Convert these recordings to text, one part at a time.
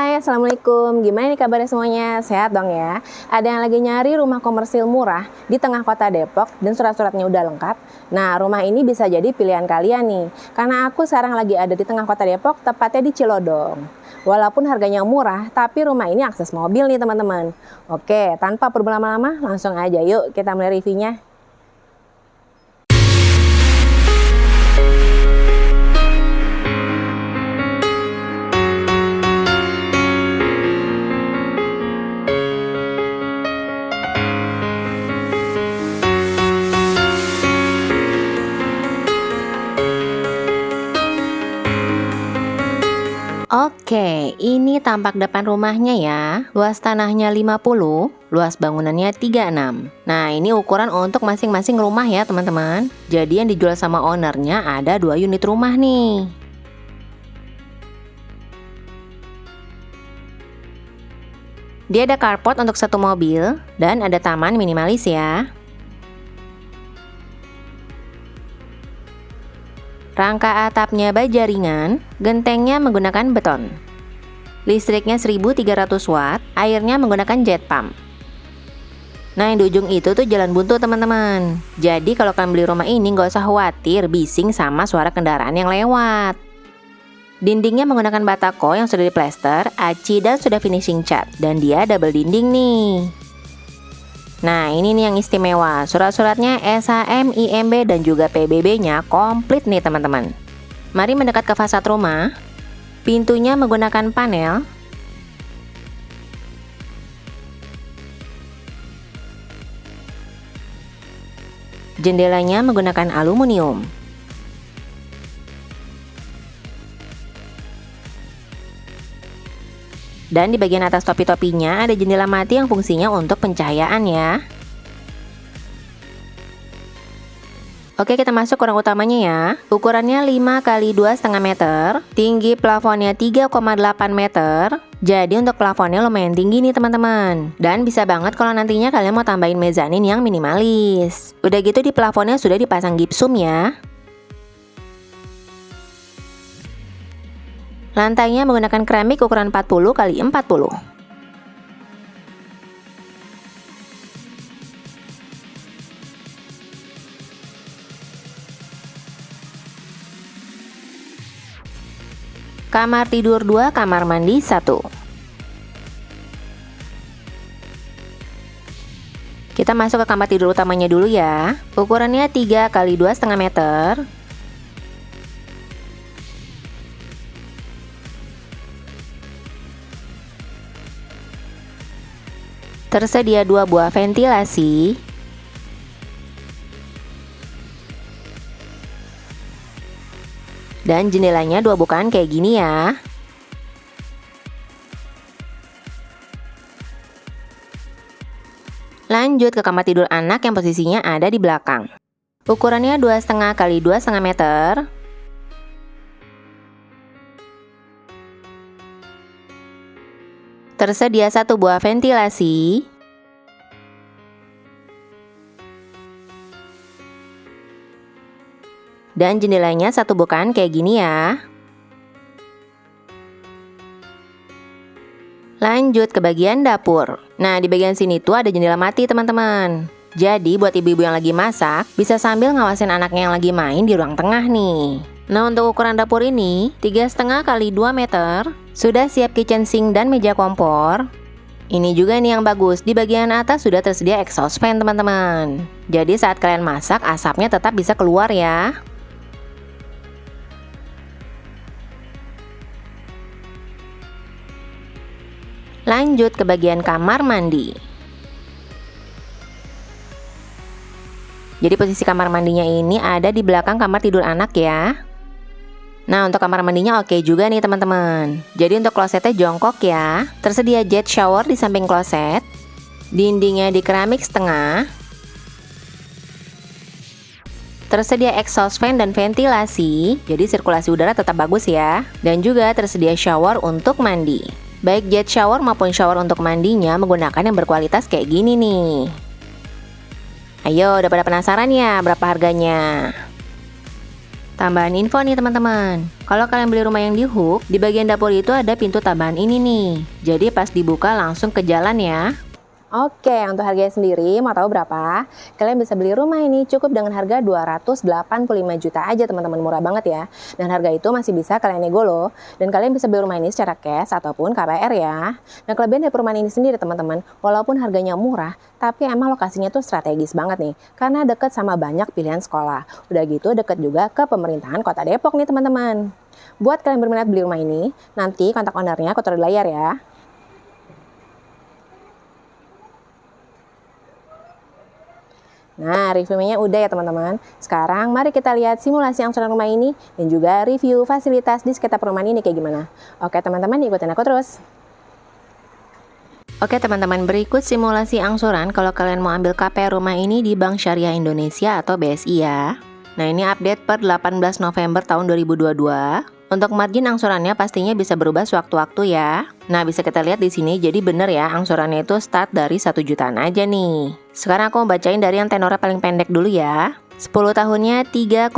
Hai, Assalamualaikum. Gimana nih kabarnya semuanya? Sehat dong ya? Ada yang lagi nyari rumah komersil murah di tengah kota Depok dan surat-suratnya udah lengkap? Nah, rumah ini bisa jadi pilihan kalian nih. Karena aku sekarang lagi ada di tengah kota Depok, tepatnya di Cilodong. Walaupun harganya murah, tapi rumah ini akses mobil nih teman-teman. Oke, tanpa perlu lama-lama, langsung aja yuk kita mulai reviewnya. Oke, ini tampak depan rumahnya ya. Luas tanahnya 50, luas bangunannya 36. Nah, ini ukuran untuk masing-masing rumah ya, teman-teman. Jadi yang dijual sama ownernya ada 2 unit rumah nih. Dia ada carport untuk 1 mobil dan ada taman minimalis ya. Rangka atapnya baja ringan, gentengnya menggunakan beton. Listriknya 1300 watt, airnya menggunakan jet pump. Nah, yang di ujung itu tuh jalan buntu teman-teman. Jadi kalau kalian beli rumah ini nggak usah khawatir bising sama suara kendaraan yang lewat. Dindingnya menggunakan batako yang sudah diplester, aci dan sudah finishing cat. Dan dia double dinding nih. Nah, ini nih yang istimewa. Surat-suratnya SHM, IMB, dan juga PBB-nya komplit nih teman-teman. Mari mendekat ke fasad rumah. Pintunya menggunakan panel. Jendelanya menggunakan aluminium. Dan di bagian atas topi-topinya ada jendela mati yang fungsinya untuk pencahayaan ya. Oke, kita masuk ke ruang utamanya ya. Ukurannya 5 x 2,5 meter. Tinggi plafonnya 3,8 meter. Jadi untuk plafonnya lumayan tinggi nih teman-teman. Dan bisa banget kalau nantinya kalian mau tambahin mezanin yang minimalis. Udah gitu di plafonnya sudah dipasang gipsum ya. Lantainya menggunakan keramik ukuran 40 x 40. Kamar tidur 2, kamar mandi 1. Kita masuk ke kamar tidur utamanya dulu ya. Ukurannya 3 x 2,5 meter. Tersedia 2 buah ventilasi. Dan jendelanya 2 bukaan kayak gini ya. Lanjut ke kamar tidur anak yang posisinya ada di belakang. Ukurannya 2,5 x 2,5 meter. Tersedia 1 buah ventilasi. Dan jendelanya 1 bukaan kayak gini ya. Lanjut ke bagian dapur. Nah, di bagian sini tuh ada jendela mati teman-teman. Jadi buat ibu-ibu yang lagi masak, bisa sambil ngawasin anaknya yang lagi main di ruang tengah nih. Nah, untuk ukuran dapur ini 3,5 x 2 meter. Sudah siap kitchen sink dan meja kompor. Ini juga nih yang bagus, di bagian atas sudah tersedia exhaust fan teman-teman. Jadi saat kalian masak, asapnya tetap bisa keluar ya. Lanjut ke bagian kamar mandi. Jadi posisi kamar mandinya ini ada di belakang kamar tidur anak ya. Nah, untuk kamar mandinya oke juga nih teman-teman. Jadi untuk klosetnya jongkok ya. Tersedia jet shower di samping kloset. Dindingnya di keramik setengah. Tersedia exhaust fan dan ventilasi. Jadi sirkulasi udara tetap bagus ya. Dan juga tersedia shower untuk mandi. Baik jet shower maupun shower untuk mandinya menggunakan yang berkualitas kayak gini nih. Ayo, udah pada penasaran ya berapa harganya? Tambahan info nih teman-teman, kalau kalian beli rumah yang di Hook, di bagian dapur itu ada pintu tambahan ini nih. Jadi pas dibuka langsung ke jalan ya. Oke, untuk harganya sendiri, mau tahu berapa? Kalian bisa beli rumah ini cukup dengan harga 285 juta aja teman-teman, murah banget ya. Dan harga itu masih bisa kalian nego loh. Dan kalian bisa beli rumah ini secara cash ataupun KPR ya. Nah kelebihan dari perumahan ini sendiri teman-teman, walaupun harganya murah, tapi emang lokasinya tuh strategis banget nih. Karena deket sama banyak pilihan sekolah. Udah gitu deket juga ke pemerintahan Kota Depok nih teman-teman. Buat kalian berminat beli rumah ini, nanti kontak ownernya aku taruh di layar ya. Nah, reviewnya udah ya teman-teman. Sekarang mari kita lihat simulasi angsuran rumah ini dan juga review fasilitas di sekitar perumahan ini kayak gimana. Oke teman-teman, ikutin aku terus. Oke teman-teman, berikut simulasi angsuran kalau kalian mau ambil KPR rumah ini di Bank Syariah Indonesia atau BSI ya. Nah ini update per 18 November tahun 2022. Untuk margin angsurannya pastinya bisa berubah sewaktu-waktu ya. Nah bisa kita lihat di sini, jadi bener ya angsurannya itu start dari 1 jutaan aja nih. Sekarang aku mau bacain dari yang tenornya paling pendek dulu ya. 10 tahunnya 3,4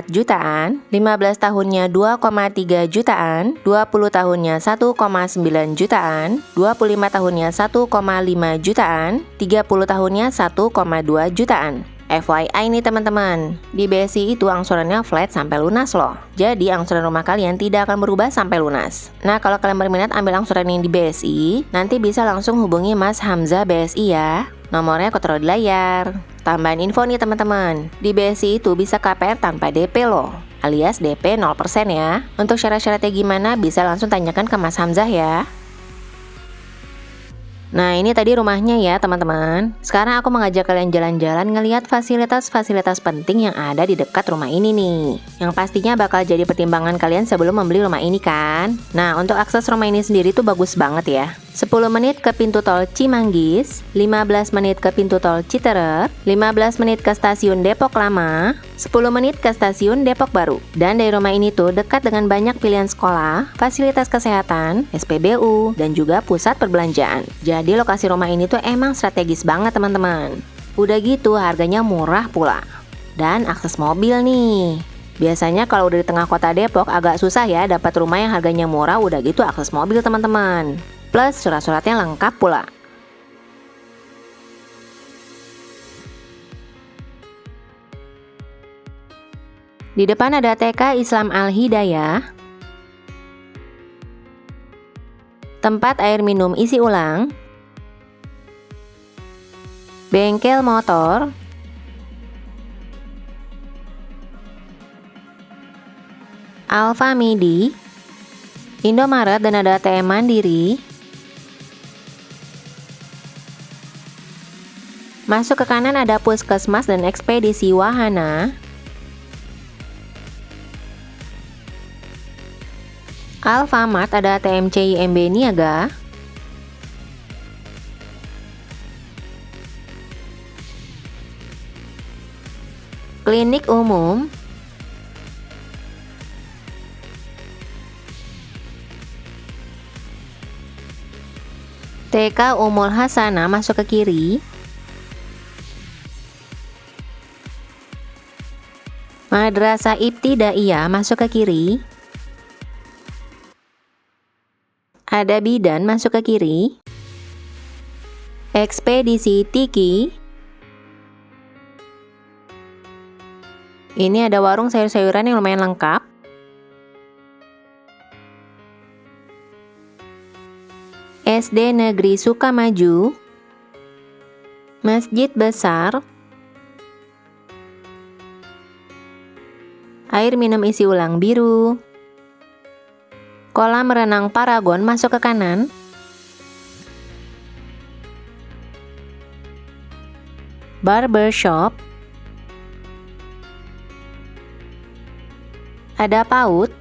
jutaan, 15 tahunnya 2,3 jutaan, 20 tahunnya 1,9 jutaan, 25 tahunnya 1,5 jutaan, 30 tahunnya 1,2 jutaan. FYI nih teman-teman, di BSI itu angsurannya flat sampai lunas loh. Jadi angsuran rumah kalian tidak akan berubah sampai lunas. Nah kalau kalian berminat ambil angsuran ini di BSI, nanti bisa langsung hubungi Mas Hamzah BSI ya. Nomornya aku taruh di layar. Tambahan info nih teman-teman, di BSI itu bisa KPR tanpa DP loh, alias DP 0% ya. Untuk syarat-syaratnya gimana bisa langsung tanyakan ke Mas Hamzah ya. Nah ini tadi rumahnya ya teman-teman. Sekarang aku mengajak kalian jalan-jalan ngelihat fasilitas-fasilitas penting yang ada di dekat rumah ini nih, yang pastinya bakal jadi pertimbangan kalian sebelum membeli rumah ini kan. Nah untuk akses rumah ini sendiri tuh bagus banget ya. 10 menit ke pintu tol Cimanggis, 15 menit ke pintu tol Citeureup, 15 menit ke stasiun Depok Lama, 10 menit ke stasiun Depok Baru. Dan dari rumah ini tuh dekat dengan banyak pilihan sekolah, fasilitas kesehatan, SPBU, dan juga pusat perbelanjaan. Jadi lokasi rumah ini tuh emang strategis banget teman-teman. Udah gitu harganya murah pula. Dan akses mobil nih. Biasanya kalau udah di tengah kota Depok agak susah ya dapat rumah yang harganya murah, udah gitu akses mobil teman-teman. Plus surat-suratnya lengkap pula. Di depan ada TK Islam Al-Hidayah, tempat air minum isi ulang, bengkel motor, Alfamidi, Indomaret dan ada ATM Mandiri. Masuk ke kanan ada puskesmas dan ekspedisi wahana. Alfamart ada ATM CIMB Niaga. Klinik umum. TK Umul Hasanah masuk ke kiri. Madrasah Ibtidaiyah masuk ke kiri. Ada bidan masuk ke kiri. Ekspedisi Tiki. Ini ada warung sayur-sayuran yang lumayan lengkap. SD Negeri Sukamaju. Masjid besar. Air minum isi ulang biru. Kolam renang Paragon masuk ke kanan. Barbershop. Ada PAUD.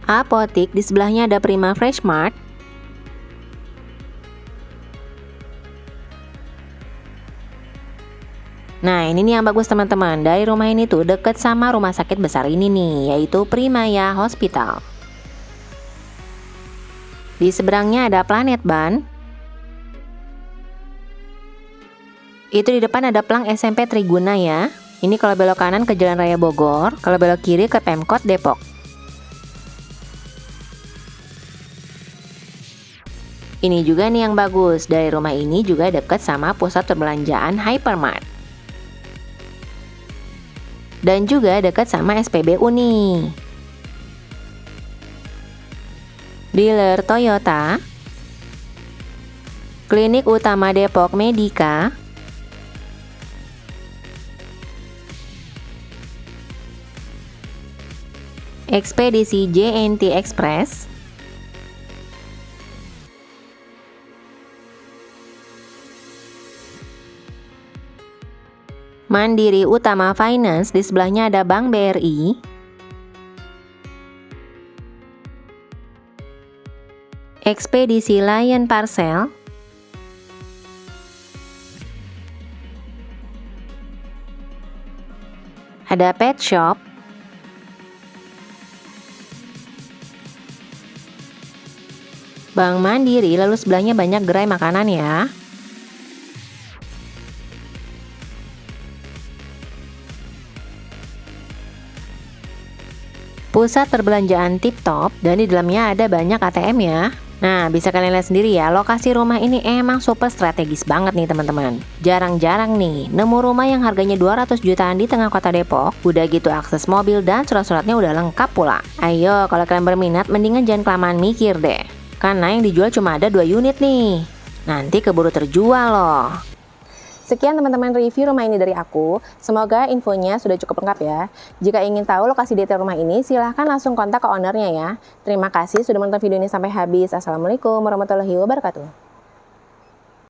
Apotik, di sebelahnya ada Prima Fresh Mart. Nah ini nih yang bagus teman-teman, dari rumah ini tuh deket sama rumah sakit besar ini nih, yaitu Primaya Hospital. Di seberangnya ada Planet Ban. Itu di depan ada Plang SMP Triguna ya. Ini kalau belok kanan ke Jalan Raya Bogor, kalau belok kiri ke Pemkot Depok. Ini juga nih yang bagus, dari rumah ini juga dekat sama pusat perbelanjaan Hypermart. Dan juga dekat sama SPBU nih. Dealer Toyota, Klinik Utama Depok Medika, Ekspedisi JNT Express, Mandiri Utama Finance, di sebelahnya ada Bank BRI, Ekspedisi Lion Parcel, ada Pet Shop, Bank Mandiri, lalu sebelahnya banyak gerai makanan ya. Pusat perbelanjaan Tip Top, dan di dalamnya ada banyak ATM ya. Nah, bisa kalian lihat sendiri ya, lokasi rumah ini emang super strategis banget nih teman-teman. Jarang-jarang nih, nemu rumah yang harganya 200 jutaan di tengah kota Depok. Udah gitu akses mobil dan surat-suratnya udah lengkap pula. Ayo, kalau kalian berminat, mendingan jangan kelamaan mikir deh. Karena yang dijual cuma ada 2 unit nih. Nanti keburu terjual loh. Sekian teman-teman review rumah ini dari aku. Semoga infonya sudah cukup lengkap ya. Jika ingin tahu lokasi detail rumah ini, silahkan langsung kontak ke ownernya ya. Terima kasih sudah menonton video ini sampai habis. Assalamualaikum warahmatullahi wabarakatuh.